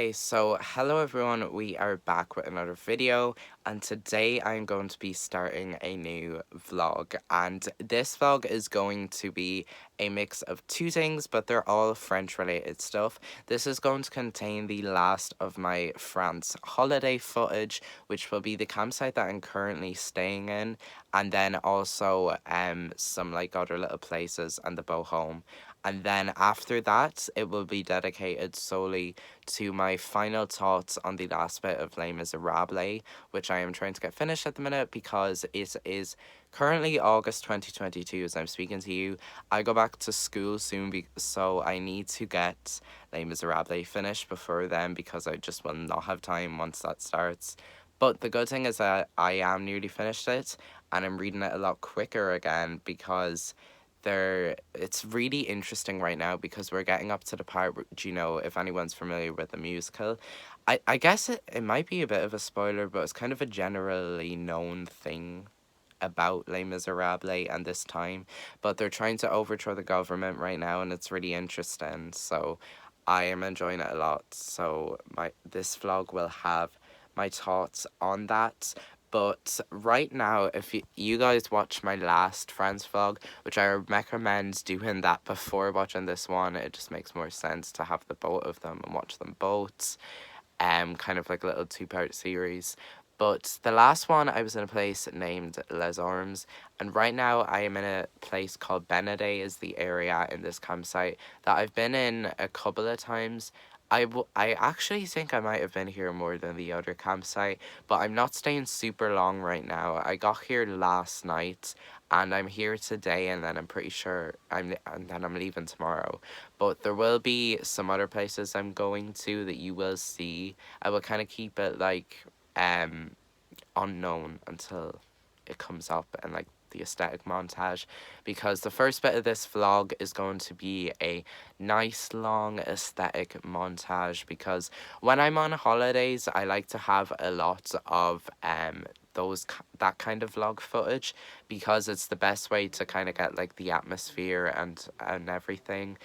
Okay, so hello everyone, we are back with another video, and today I'm going to be starting a new vlog, and this vlog is going to be a mix of two things, but they're all French related stuff. This is going to contain the last of my France holiday footage, which will be the campsite that I'm currently staying in, and then also some like other little places and the boat home. And then after that, it will be dedicated solely to my final thoughts on the last bit of Les Misérables, which I am trying to get finished at the minute because it is currently August 2022 as I'm speaking to you. I go back to school soon, so I need to get Les Misérables finished before then because I just will not have time once that starts. But the good thing is that I am nearly finished it and I'm reading it a lot quicker again because it's really interesting right now because we're getting up to the part if anyone's familiar with the musical. I guess it might be a bit of a spoiler, but it's kind of a generally known thing about Les Miserables and this time, but they're trying to overthrow the government right now and it's really interesting, so I am enjoying it a lot. So this vlog will have my thoughts on that. But right now, if you guys watch my last France vlog, which I recommend doing that before watching this one, it just makes more sense to have the both of them and watch them both. Kind of like a little two-part series. But the last one, I was in a place named Les Ormes, and right now I am in a place called Benede, is the area in this campsite that I've been in a couple of times. I actually think I might have been here more than the other campsite, but I'm not staying super long right now. I got here last night, and I'm here today, and then I'm pretty sure and then I'm leaving tomorrow. But there will be some other places I'm going to that you will see. I will kind of keep it like unknown until it comes up and like the aesthetic montage, because the first bit of this vlog is going to be a nice long aesthetic montage, because when I'm on holidays I like to have a lot of that kind of vlog footage, because it's the best way to kind of get like the atmosphere and everything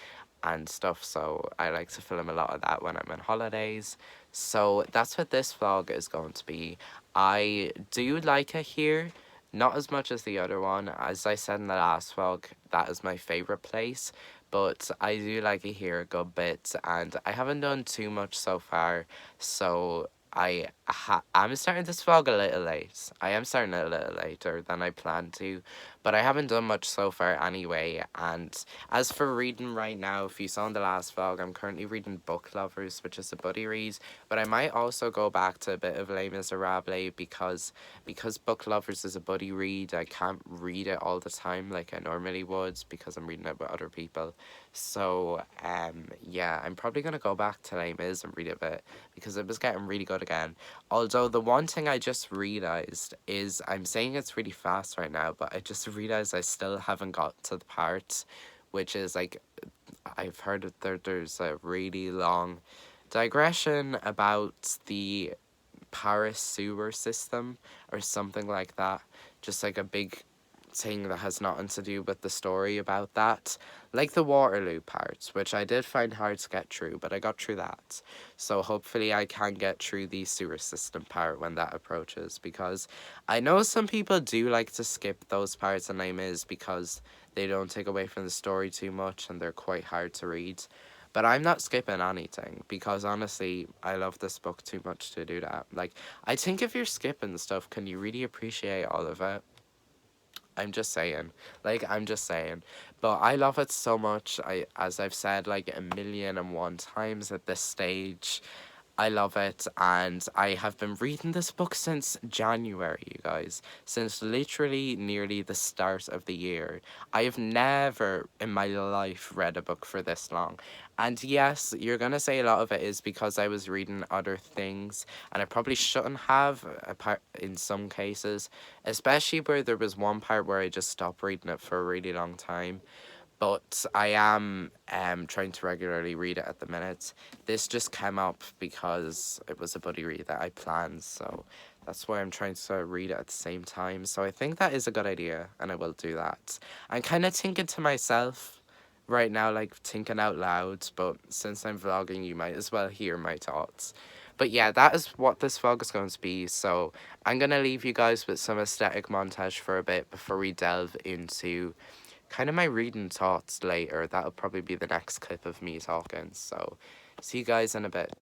and stuff. So I like to film a lot of that when I'm on holidays. So that's what this vlog is going to be. I do like it here, not as much as the other one. As I said in the last vlog, that is my favorite place, but I do like it here a good bit, and I haven't done too much so far, so I'm starting this vlog a little late. I am starting it a little later than I planned to, but I haven't done much so far anyway. And as for reading right now, if you saw in the last vlog, I'm currently reading Book Lovers, which is a buddy read, but I might also go back to a bit of Les Miserables because Book Lovers is a buddy read. I can't read it all the time like I normally would because I'm reading it with other people. So yeah, I'm probably gonna go back to Les Mis and read it a bit because it was getting really good again. Although the one thing I just realized is, I'm saying it's really fast right now, but I just realized I still haven't got to the part which is like, I've heard that there's a really long digression about the Paris sewer system or something like that. Just like a big thing that has nothing to do with the story about that. Like the Waterloo part, which I did find hard to get through, but I got through that. So hopefully I can get through the sewer system part when that approaches, because I know some people do like to skip those parts in Les Mis because they don't take away from the story too much and they're quite hard to read. But I'm not skipping anything because honestly, I love this book too much to do that. Like, I think if you're skipping stuff, can you really appreciate all of it? I'm just saying. Like, I'm just saying. But I love it so much. As I've said like a million and one times at this stage, I love it, and I have been reading this book since January, you guys. Since literally nearly the start of the year. I have never in my life read a book for this long. And yes, you're gonna say a lot of it is because I was reading other things, and I probably shouldn't have, apart in some cases, especially where there was one part where I just stopped reading it for a really long time. But I am trying to regularly read it at the minute. This just came up because it was a buddy read that I planned, so that's why I'm trying to read it at the same time. So I think that is a good idea, and I will do that. I'm kind of thinking to myself, right now, like thinking out loud, but since I'm vlogging, you might as well hear my thoughts. But yeah, that is what this vlog is going to be. So I'm going to leave you guys with some aesthetic montage for a bit before we delve into kind of my reading thoughts later. That'll probably be the next clip of me talking. So see you guys in a bit.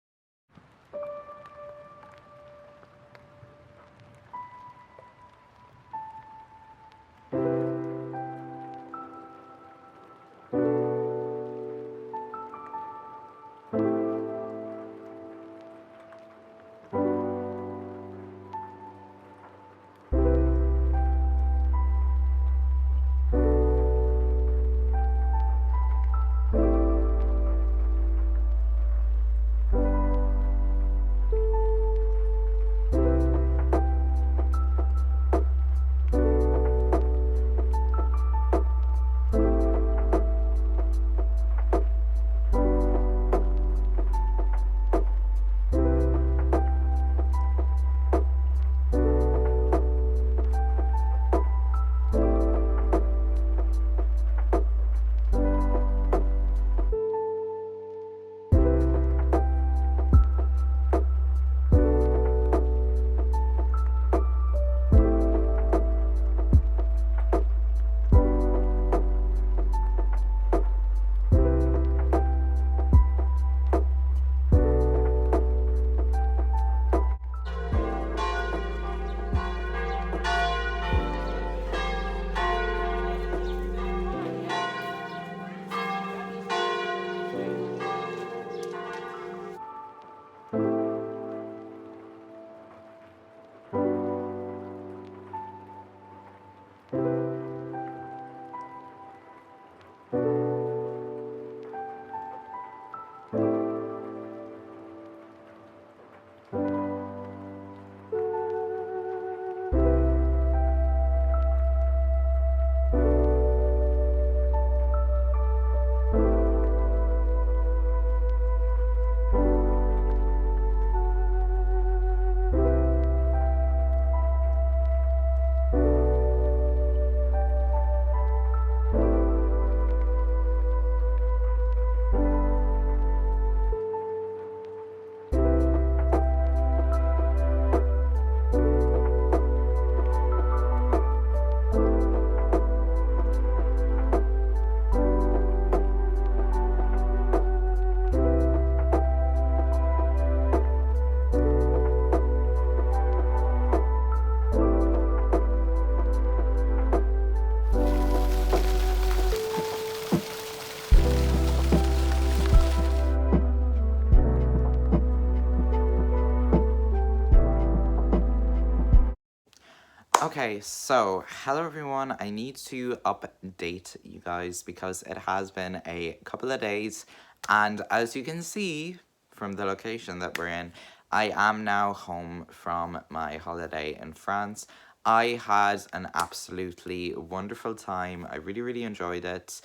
Okay, so hello everyone. I need to update you guys because it has been a couple of days, and as you can see from the location that we're in, I am now home from my holiday in France. I had an absolutely wonderful time. I really, really enjoyed it.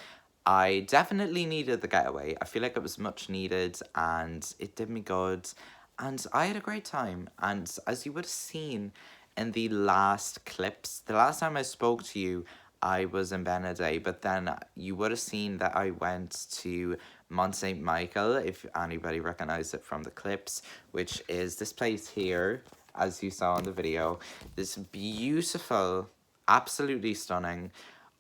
I definitely needed the getaway. I feel like it was much needed and it did me good. And I had a great time. And as you would have seen in the last clips, the last time I spoke to you, I was in Benedict, but then you would have seen that I went to Mont Saint-Michel, if anybody recognized it from the clips, which is this place here, as you saw in the video. This beautiful, absolutely stunning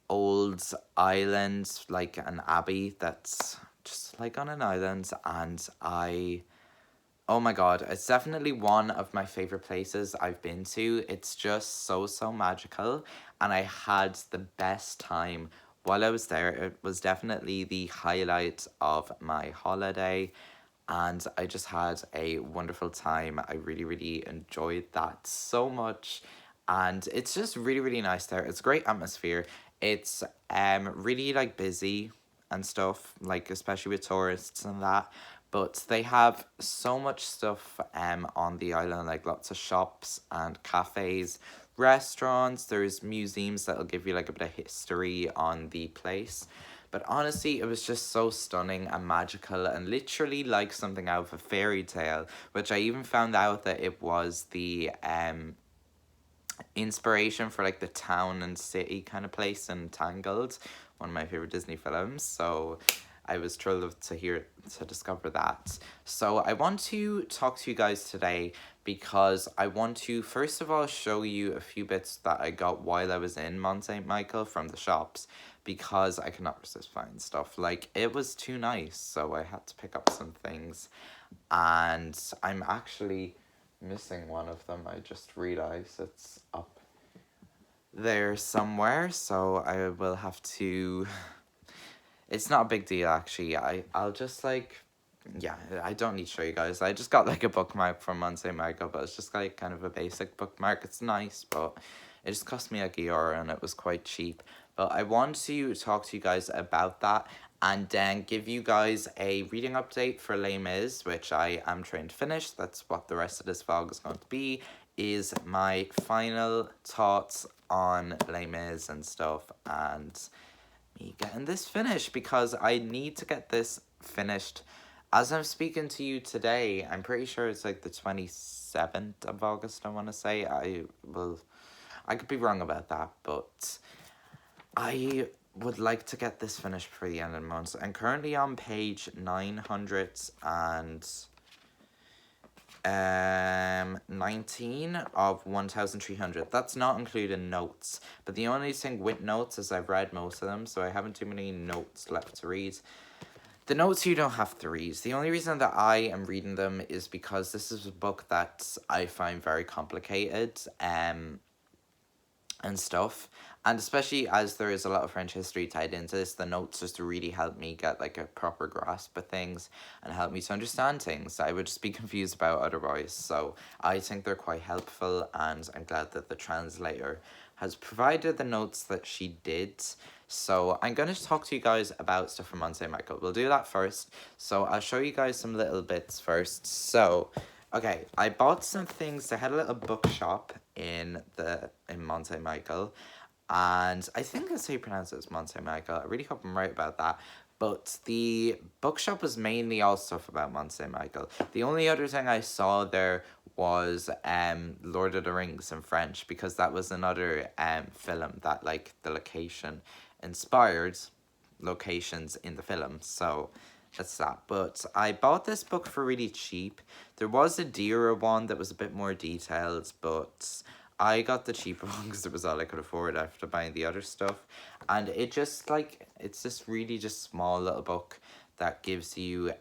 old island, like an abbey that's just like on an island, and oh my god, it's definitely one of my favorite places I've been to. It's just so magical, and I had the best time while I was there. It was definitely the highlight of my holiday, and I just had a wonderful time. I really enjoyed that so much, and it's just really nice there. It's a great atmosphere. It's really like busy and stuff, like especially with tourists and that, but they have so much stuff on the island, like lots of shops and cafes, restaurants. There's museums that'll give you like a bit of history on the place. But honestly, it was just so stunning and magical and literally like something out of a fairy tale, which I even found out that it was the inspiration for like the town and city kind of place in Tangled, one of my favorite Disney films. So I was thrilled to discover that. So I want to talk to you guys today because I want to first of all show you a few bits that I got while I was in Mont Saint-Michel from the shops, because I could not resist buying stuff. Like, it was too nice, so I had to pick up some things. And I'm actually missing one of them. I just realized it's up there somewhere, so I will have to... It's not a big deal, actually. I'll just, like... Yeah, I don't need to show you guys. I just got, like, a bookmark from Mont Saint-Michel, but it's just, like, kind of a basic bookmark. It's nice, but it just cost me like €1 and it was quite cheap. But I want to talk to you guys about that and then give you guys a reading update for Les Mis, which I am trying to finish. That's what the rest of this vlog is going to be, is my final thoughts on Les Mis and stuff, and me getting this finished, because I need to get this finished. As I'm speaking to you today, I'm pretty sure it's like the 27th of August, I want to say. I could be wrong about that, but I would like to get this finished before the end of the month. I'm currently on page 919 of 1300. That's not including notes, but the only thing with notes is I've read most of them, so I haven't too many notes left to read. The notes you don't have to read. The only reason that I am reading them is because this is a book that I find very complicated and stuff. And especially as there is a lot of French history tied into this, the notes just really help me get like a proper grasp of things and help me to understand things I would just be confused about otherwise. So I think they're quite helpful, and I'm glad that the translator has provided the notes that she did. So I'm going to talk to you guys about stuff from Mont Saint-Michel. We'll do that first. So I'll show you guys some little bits first. So, okay, I bought some things. They had a little bookshop in Mont Saint-Michel, and I think that's how you pronounce it, is Mont Saint-Michel. I really hope I'm right about that. But the bookshop was mainly all stuff about Mont Saint-Michel. The only other thing I saw there was Lord of the Rings in French, because that was another film that, like, the location inspired locations in the film. So that's that. But I bought this book for really cheap. There was a dearer one that was a bit more detailed, but I got the cheaper one because it was all I could afford after buying the other stuff. And it just, like, it's this really just small little book that gives you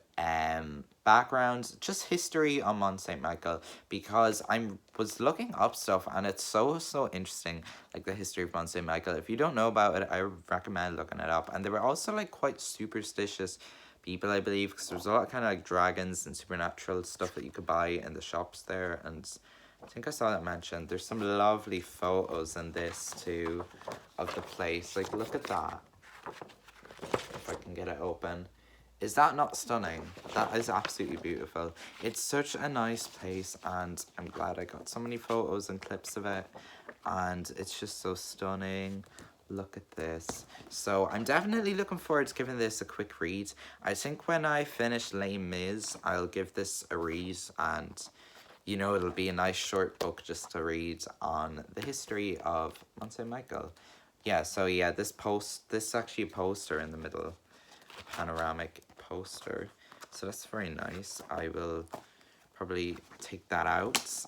background, just history on Mont Saint-Michel, because I was looking up stuff and it's so interesting, like the history of Mont Saint-Michel. If you don't know about it, I recommend looking it up. And they were also like quite superstitious people, I believe, because there's a lot of kind of like dragons and supernatural stuff that you could buy in the shops there. And I think I saw that mentioned. There's some lovely photos in this too of the place. Like, look at that. If I can get it open. Is that not stunning? That is absolutely beautiful. It's such a nice place, and I'm glad I got so many photos and clips of it. And it's just so stunning. Look at this. So I'm definitely looking forward to giving this a quick read. I think when I finish Les Mis, I'll give this a read, and you know, it'll be a nice short book just to read on the history of Mont Saint-Michel. Yeah, so yeah, this is actually a poster in the middle, a panoramic poster. So that's very nice. I will probably take that out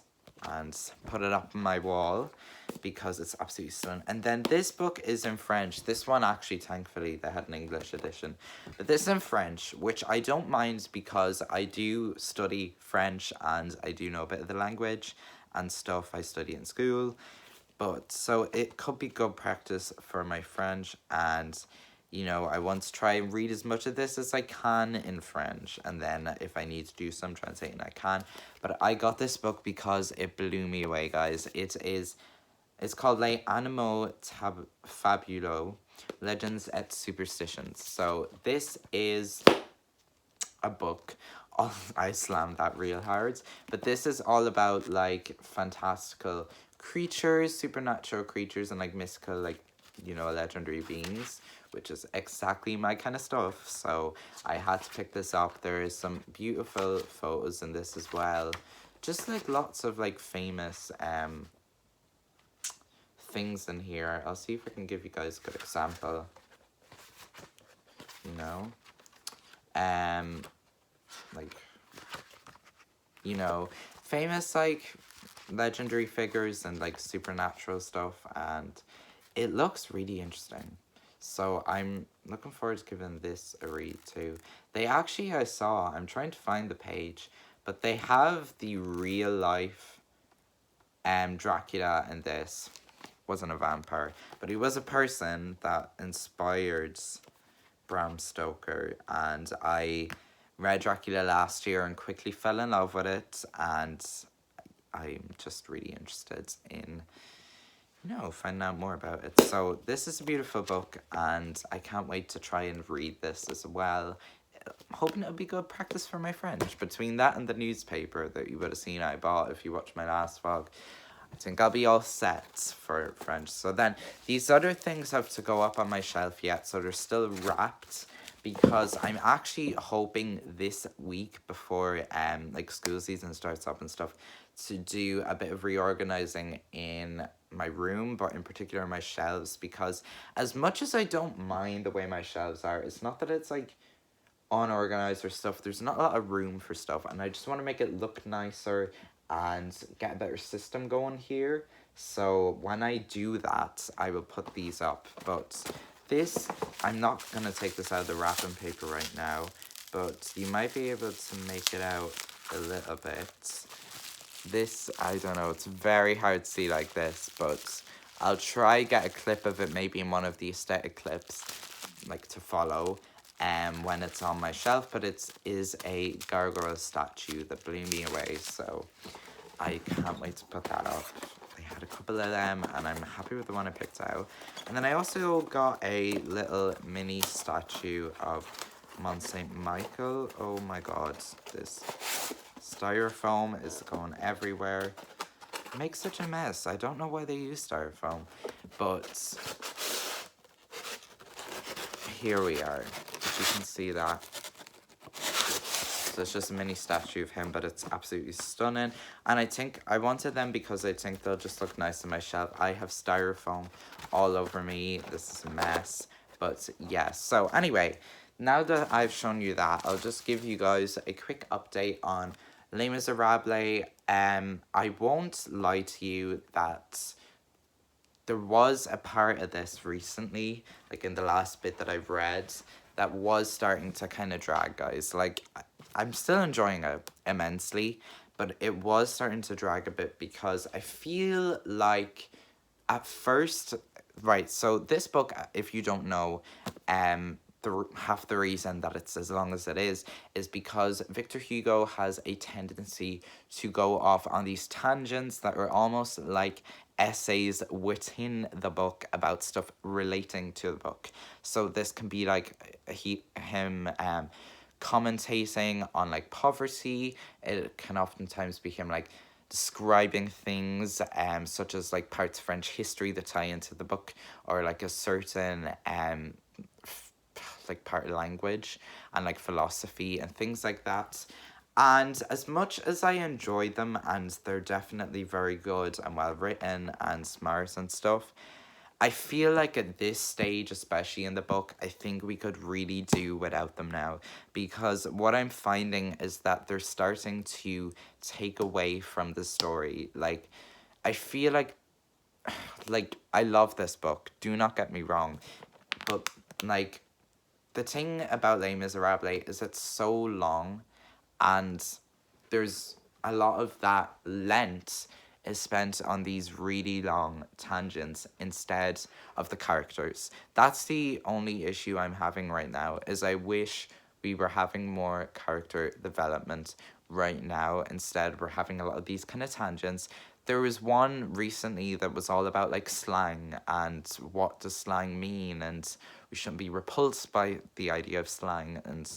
and put it up on my wall because it's absolutely stunning. And then this book is in French. This one actually, thankfully, they had an English edition. But this is in French, which I don't mind because I do study French and I do know a bit of the language and stuff. I study in school. But so it could be good practice for my French, and you know, I want to try and read as much of this as I can in French, and then if I need to do some translating, I can. But I got this book because it blew me away, guys. It's called Les Animaux Fabuleux, Legends et Superstitions. So this is a book. Oh, I slammed that real hard. But this is all about, like, fantastical creatures, supernatural creatures, and, like, mystical, like, you know, legendary beings, which is exactly my kind of stuff. So I had to pick this up. There is some beautiful photos in this as well. Just, like, lots of, like, famous things in here. I'll see if I can give you guys a good example. you know? Like, you know, famous, like, legendary figures and, like, supernatural stuff, and it looks really interesting. So I'm looking forward to giving this a read too. They actually, I saw, I'm trying to find the page, but they have the real life Dracula in this. Wasn't a vampire, but he was a person that inspired Bram Stoker, and I read Dracula last year and quickly fell in love with it, and I'm just really interested in finding out more about it. So this is a beautiful book, and I can't wait to try and read this as well. I'm hoping it'll be good practice for my French. Between that and the newspaper that you would have seen I bought if you watched my last vlog, I think I'll be all set for French. So then these other things have to go up on my shelf yet, so they're still wrapped, because I'm actually hoping this week before like school season starts up and stuff to do a bit of reorganizing in my room, but in particular my shelves, because as much as I don't mind the way my shelves are, it's not that it's like unorganized or stuff. There's not a lot of room for stuff, and I just want to make it look nicer and get a better system going here. So when I do that, I will put these up. But this, I'm not going to take this out of the wrapping paper right now, but you might be able to make it out a little bit. This, I don't know, it's very hard to see like this, but I'll try get a clip of it maybe in one of the aesthetic clips, like to follow, when it's on my shelf. But it is a gargoyle statue that blew me away, so I can't wait to put that up. They had a couple of them, and I'm happy with the one I picked out. And then I also got a little mini statue of Mont Saint-Michel. Oh my god, this styrofoam is going everywhere. It makes such a mess. I don't know why they use styrofoam, but here we are. You can see that. So it's just a mini statue of him, but it's absolutely stunning. And I think I wanted them because I think they'll just look nice on my shelf. I have styrofoam all over me. This is a mess. But yeah, so anyway, now that I've shown you that, I'll just give you guys a quick update on Les Misérables. I won't lie to you that there was a part of this recently, like in the last bit that I've read, that was starting to kind of drag, guys. Like, I'm still enjoying it immensely, but it was starting to drag a bit because I feel like at first, right, so this book, if you don't know, half the reason that it's as long as it is because Victor Hugo has a tendency to go off on these tangents that are almost like essays within the book about stuff relating to the book. So this can be like him commentating on like poverty. It can oftentimes be him like describing things such as like parts of French history that tie into the book, or like a certain like part of language and like philosophy and things like that. And as much as I enjoy them, and they're definitely very good and well written and smart and stuff, I feel like at this stage, especially in the book, I think we could really do without them now, because what I'm finding is that they're starting to take away from the story. Like, I feel like I love this book, do not get me wrong, but like, the thing about Les Misérables is it's so long, and there's a lot of that length is spent on these really long tangents instead of the characters. That's the only issue I'm having right now, is I wish we were having more character development right now. Instead, we're having a lot of these kind of tangents. There was one recently that was all about like slang and what does slang mean, and we shouldn't be repulsed by the idea of slang and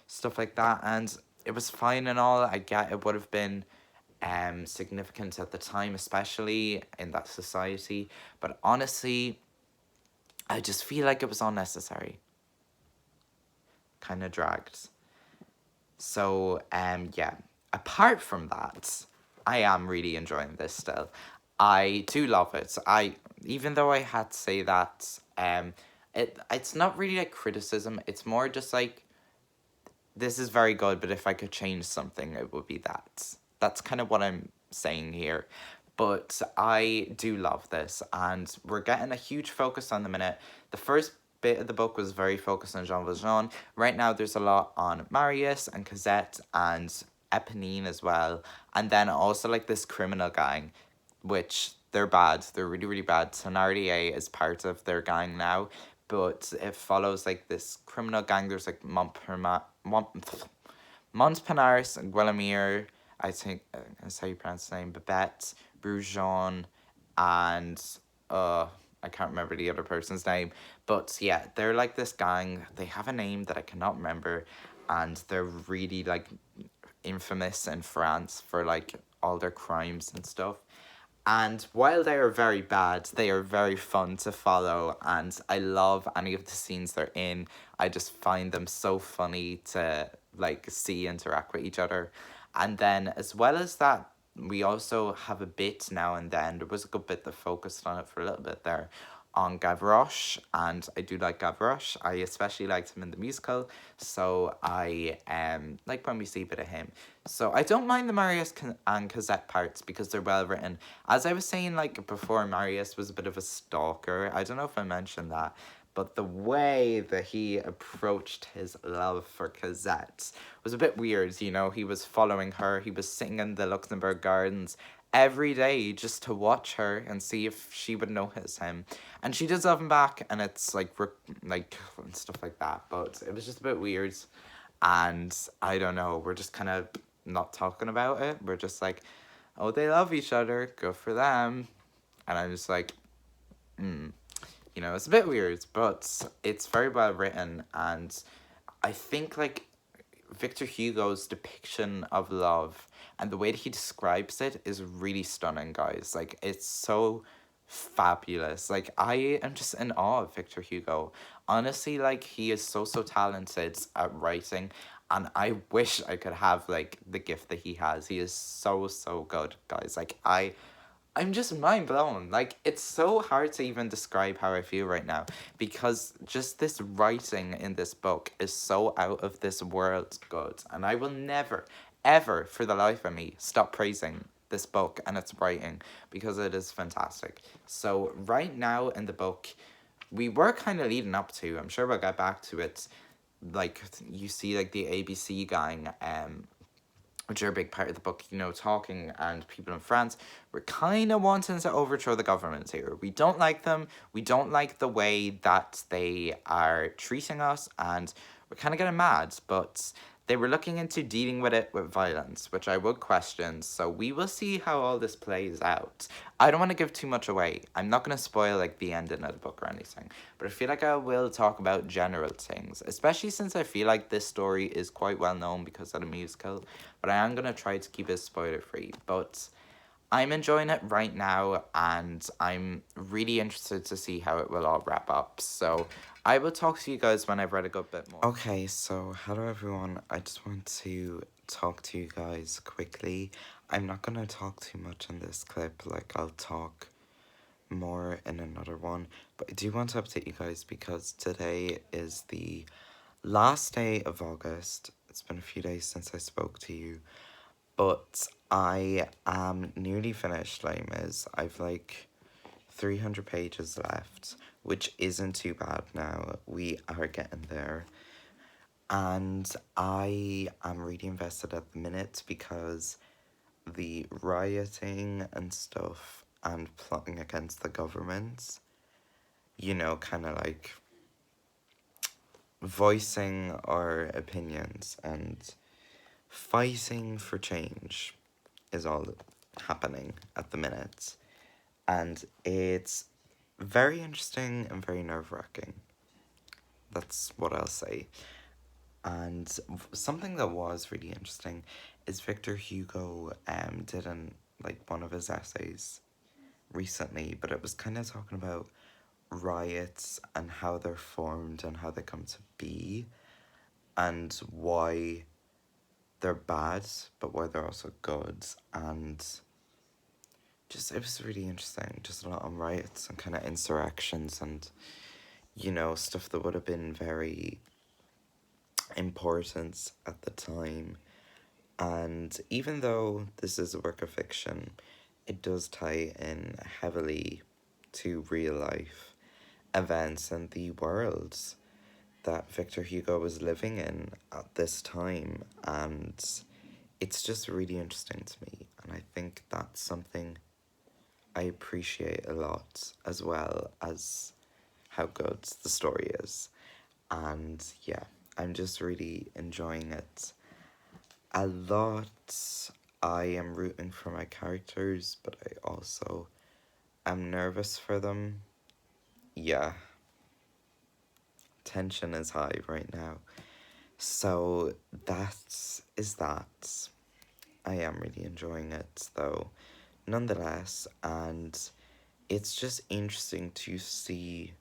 stuff like that. And it was fine and all. I get it would have been significant at the time, especially in that society, but honestly, I just feel like it was unnecessary. Kind of dragged. So, yeah. Apart from that, I am really enjoying this still. I do love it. Even though I had to say that, it's not really like criticism, it's more just like, this is very good, but if I could change something, it would be that. That's kind of what I'm saying here. But I do love this, and we're getting a huge focus on the minute. The first bit of the book was very focused on Jean Valjean. Right now, there's a lot on Marius and Cosette and Eponine as well. And then also like this criminal gang, which they're bad. They're really, really bad. Thenardier is part of their gang now, but it follows like this criminal gang. There's like Montparnasse and Guillaume, I think that's how you pronounce the name, Babette, Brujon, and I can't remember the other person's name. But yeah, they're like this gang. They have a name that I cannot remember, and they're really like infamous in France for like all their crimes and stuff. And while they are very bad, they are very fun to follow, and I love any of the scenes they're in. I just find them so funny to like see interact with each other. And then as well as that, we also have a bit now and then. There was a good bit that focused on it for a little bit there on Gavroche, and I do like Gavroche. I especially liked him in the musical, so I like when we see a bit of him. So I don't mind the Marius and Cosette parts because they're well written. As I was saying like before, Marius was a bit of a stalker. I don't know if I mentioned that, but the way that he approached his love for Cosette was a bit weird. You know, he was following her. He was sitting in the Luxembourg Gardens every day just to watch her and see if she would notice him. And she does love him back, and it's like and stuff like that. But it was just a bit weird, and I don't know. We're just kind of not talking about it. We're just like, oh, they love each other. Good for them. And I'm just like, you know, it's a bit weird, but it's very well written, and I think like Victor Hugo's depiction of love and the way that he describes it is really stunning, guys. Like, it's so fabulous. Like, I am just in awe of Victor Hugo. Honestly, like, he is so, so talented at writing, and I wish I could have, like, the gift that he has. He is so, so good, guys. Like, I'm just mind blown. Like, it's so hard to even describe how I feel right now because just this writing in this book is so out of this world good. And I will never, ever, for the life of me, stop praising this book and its writing because it is fantastic. So, right now in the book, we were kind of leading up to, I'm sure we'll get back to it. Like, you see, like, the ABC gang, which are a big part of the book, you know, talking, and people in France were kind of wanting to overthrow the government here. We don't like them. We don't like the way that they are treating us, and we're kind of getting mad, but they were looking into dealing with it with violence, which I would question, so we will see how all this plays out. I don't want to give too much away. I'm not going to spoil, like, the ending of the book or anything, but I feel like I will talk about general things, especially since I feel like this story is quite well known because of the musical, but I am going to try to keep it spoiler-free, but I'm enjoying it right now, and I'm really interested to see how it will all wrap up. So I will talk to you guys when I've read a good bit more. Okay, so hello everyone. I just want to talk to you guys quickly. I'm not going to talk too much in this clip. Like, I'll talk more in another one. But I do want to update you guys because today is the last day of August. It's been a few days since I spoke to you, but I am nearly finished Les Mis. I've like 300 pages left, which isn't too bad now. We are getting there. And I am really invested at the minute because the rioting and stuff and plotting against the government, you know, kind of like voicing our opinions and fighting for change is all happening at the minute. And it's very interesting and very nerve-wracking. That's what I'll say. And something that was really interesting is Victor Hugo did one of his essays recently, but it was kind of talking about riots and how they're formed and how they come to be and why they're bad, but why they're also good. And just, it was really interesting. Just a lot on riots and kind of insurrections and stuff that would have been very important at the time. And even though this is a work of fiction, it does tie in heavily to real life events and the worlds that Victor Hugo was living in at this time. And it's just really interesting to me. And I think that's something I appreciate a lot, as well as how good the story is. And yeah, I'm just really enjoying it a lot. I am rooting for my characters, but I also am nervous for them. Yeah, tension is high right now. So that. I am really enjoying it though, nonetheless, and it's just interesting to see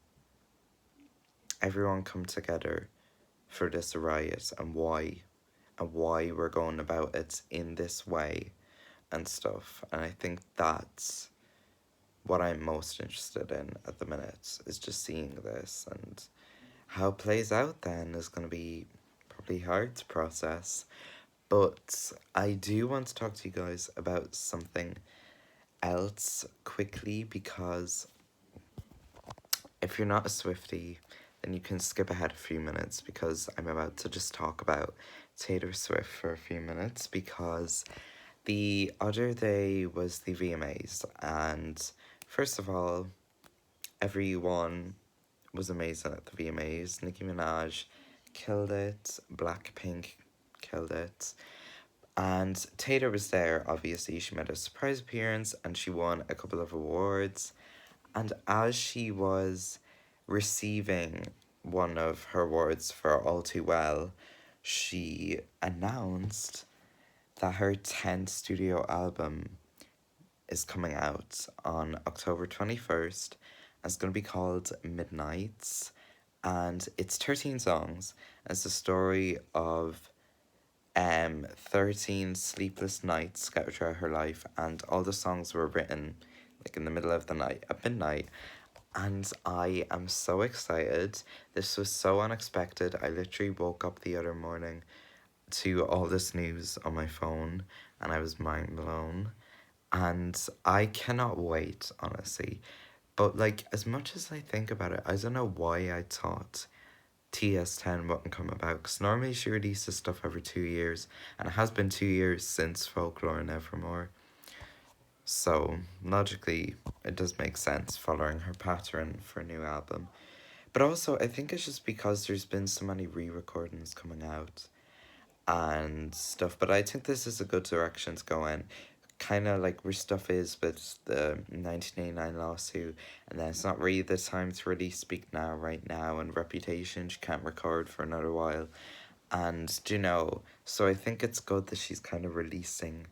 everyone come together for this riot and why we're going about it in this way and stuff. And I think that's what I'm most interested in at the minute, is just seeing this, and how it plays out then is going to be probably hard to process. But I do want to talk to you guys about something else quickly, because if you're not a Swiftie, then you can skip ahead a few minutes, because I'm about to just talk about Taylor Swift for a few minutes. Because the other day was the VMAs, and first of all, everyone was amazing at the VMAs. Nicki Minaj killed it, Blackpink killed it, and Taylor was there. Obviously, she made a surprise appearance and she won a couple of awards. And as she was receiving one of her awards for All Too Well, she announced that her 10th studio album is coming out on October 21st. It's going to be called Midnights, and it's 13 songs. It's the story of 13 sleepless nights scattered throughout her life, and all the songs were written like in the middle of the night at midnight. And I am so excited. This was so unexpected. I literally woke up the other morning to all this news on my phone, and I was mind blown. And I cannot wait, honestly. But like, as much as I think about it, I don't know why I thought TS10 wouldn't come about, because normally she releases stuff every 2 years, and it has been 2 years since Folklore and Evermore. So logically, it does make sense following her pattern for a new album. But also, I think it's just because there's been so many re recordings coming out and stuff. But I think this is a good direction to go in. Kind of like where stuff is with the 1989 lawsuit, and then it's not really the time to really speak now, right now, and Reputation, she can't record for another while. And, so I think it's good that she's kind of releasing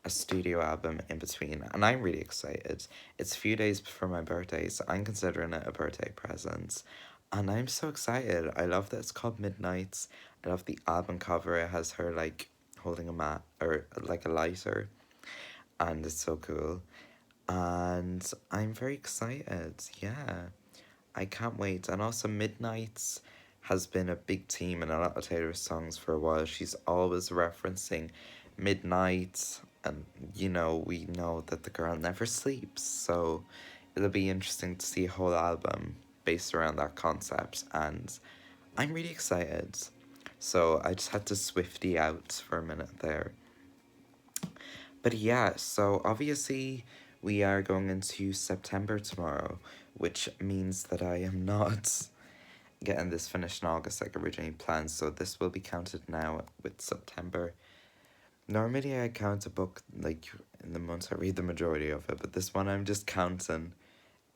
a studio album in between, and I'm really excited. It's a few days before my birthday, so I'm considering it a birthday present. And I'm so excited. I love that it's called Midnights. I love the album cover. It has her like holding a mat or like a lighter, and it's so cool. And I'm very excited. Yeah, I can't wait. And also, Midnights has been a big theme in a lot of Taylor's songs for a while. She's always referencing midnight, and we know that the girl never sleeps. So it'll be interesting to see a whole album based around that concept. And I'm really excited. So I just had to Swifty out for a minute there. But yeah, so obviously we are going into September tomorrow, which means that I am not getting this finished in August like originally planned, so this will be counted now with September. Normally I count a book like in the months I read the majority of it, but this one I'm just counting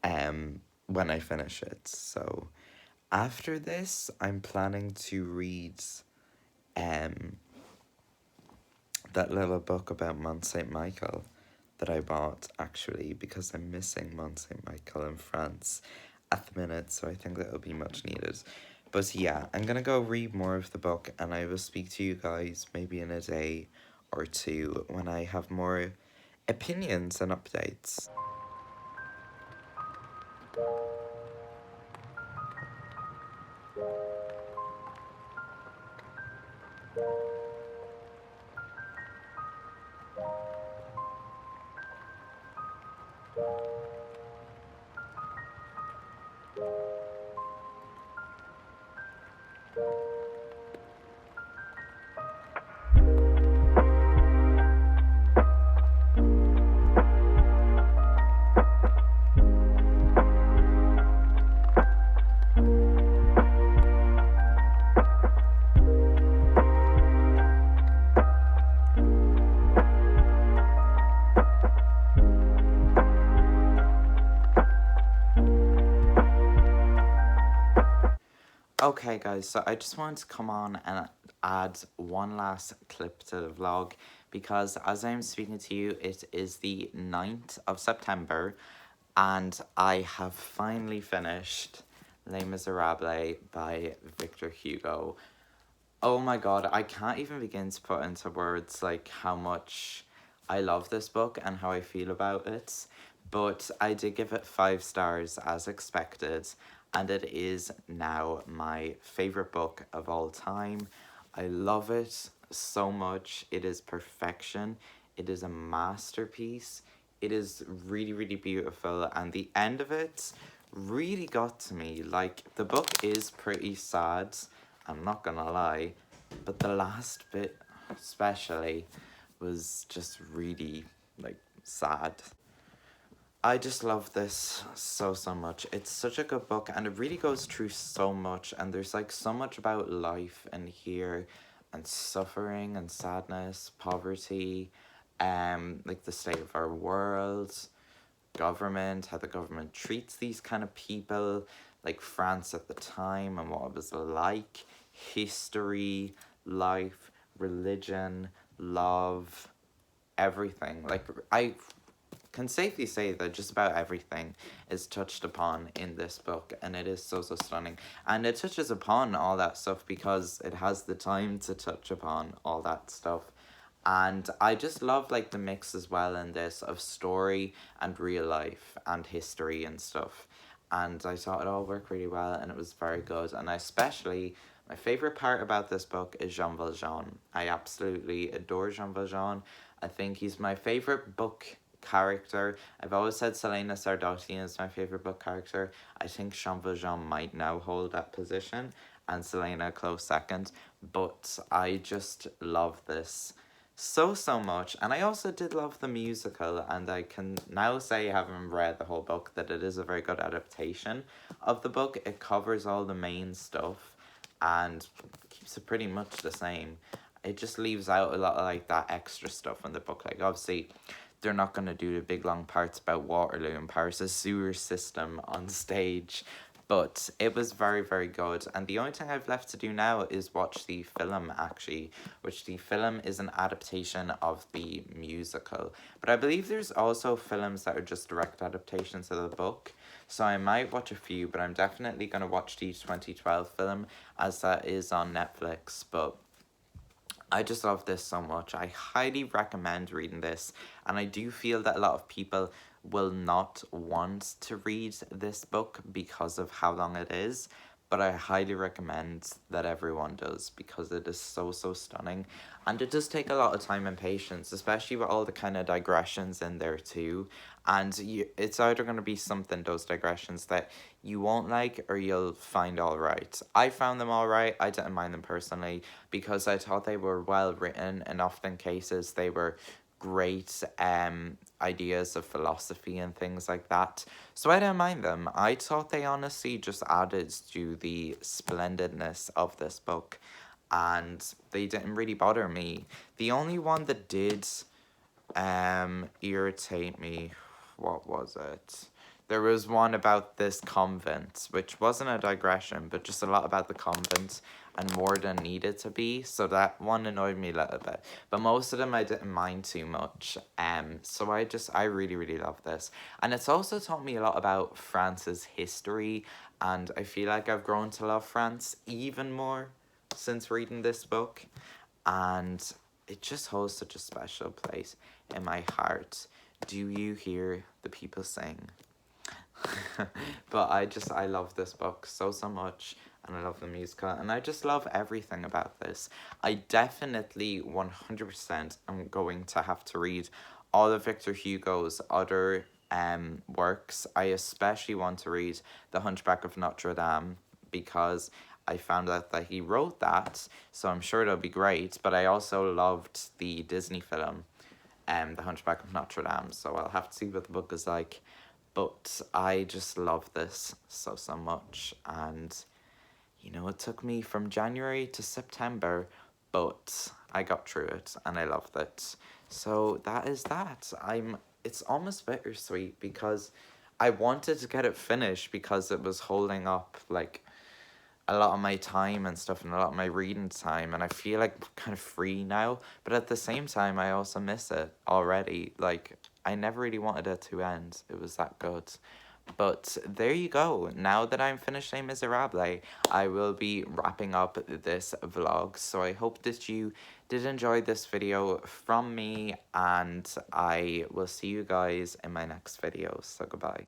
when I finish it. So after this I'm planning to read um that little book about Mont Saint Michel that I bought, actually, because I'm missing Mont Saint Michel in France at the minute, so I think that will be much needed. But yeah, I'm gonna go read more of the book, and I will speak to you guys maybe in a day or two when I have more opinions and updates. Okay, guys, so I just wanted to come on and add one last clip to the vlog because as I'm speaking to you, it is the 9th of September and I have finally finished Les Misérables by Victor Hugo. Oh my god, I can't even begin to put into words like how much I love this book and how I feel about it. But I did give it 5 stars as expected, and it is now my favorite book of all time. I love it so much. It is perfection. It is a masterpiece. It is really, really beautiful, and the end of it really got to me. Like, the book is pretty sad, I'm not gonna lie, but the last bit especially was just really like sad. I just love this so much. It's such a good book and it really goes through so much, and there's like so much about life in here and suffering and sadness, poverty, like the state of our world, government, how the government treats these kind of people, like France at the time and what it was like, history, life, religion, love, everything. Like, I can safely say that just about everything is touched upon in this book, and it is so stunning. And it touches upon all that stuff because it has the time to touch upon all that stuff. And I just love like the mix as well in this of story and real life and history and stuff. And I thought it all worked really well and it was very good. And I especially, my favorite part about this book is Jean Valjean. I absolutely adore Jean Valjean. I think he's my favorite book character. I've always said Selena Sardotian is my favorite book character. I think Jean Valjean might now hold that position and Selena a close second. But I just love this so much, and I also did love the musical, and I can now say, having read the whole book, that it is a very good adaptation of the book. It covers all the main stuff and keeps it pretty much the same. It just leaves out a lot of like that extra stuff in the book. Like, obviously they're not going to do the big long parts about Waterloo and Paris' sewer system on stage, but it was very good. And the only thing I've left to do now is watch the film, actually, which the film is an adaptation of the musical. But I believe there's also films that are just direct adaptations of the book. So I might watch a few, but I'm definitely going to watch the 2012 film as that is on Netflix. But I just love this so much. I highly recommend reading this, and I do feel that a lot of people will not want to read this book because of how long it is, but I highly recommend that everyone does because it is so stunning, and it does take a lot of time and patience, especially with all the kind of digressions in there too. And it's either going to be something, those digressions, that you won't like or you'll find all right. I found them all right. I didn't mind them personally because I thought they were well written, and often cases they were great ideas of philosophy and things like that. So I didn't mind them. I thought they honestly just added to the splendidness of this book, and they didn't really bother me. The only one that did irritate me, what was it? There was one about this convent, which wasn't a digression, but just a lot about the convent and more than needed to be. So that one annoyed me a little bit. But most of them I didn't mind too much. So I really love this. And it's also taught me a lot about France's history, and I feel like I've grown to love France even more since reading this book. And it just holds such a special place in my heart. Do you hear the people sing? But I love this book so much, and I love the musical, and I just love everything about this. I definitely 100% am going to have to read all of Victor Hugo's other works. I especially want to read The Hunchback of Notre Dame because I found out that he wrote that, so I'm sure it'll be great. But I also loved the Disney film, The Hunchback of Notre Dame, so I'll have to see what the book is like. But I just love this so much, and you know, it took me from January to September, but I got through it and I loved it. So that is that. It's almost bittersweet because I wanted to get it finished because it was holding up like a lot of my time and stuff and a lot of my reading time, and I feel like kind of free now, but at the same time I also miss it already. Like, I never really wanted it to end. It was that good. But there you go. Now that I'm finished Les Misérables, I will be wrapping up this vlog. So I hope that you did enjoy this video from me, and I will see you guys in my next video. So goodbye.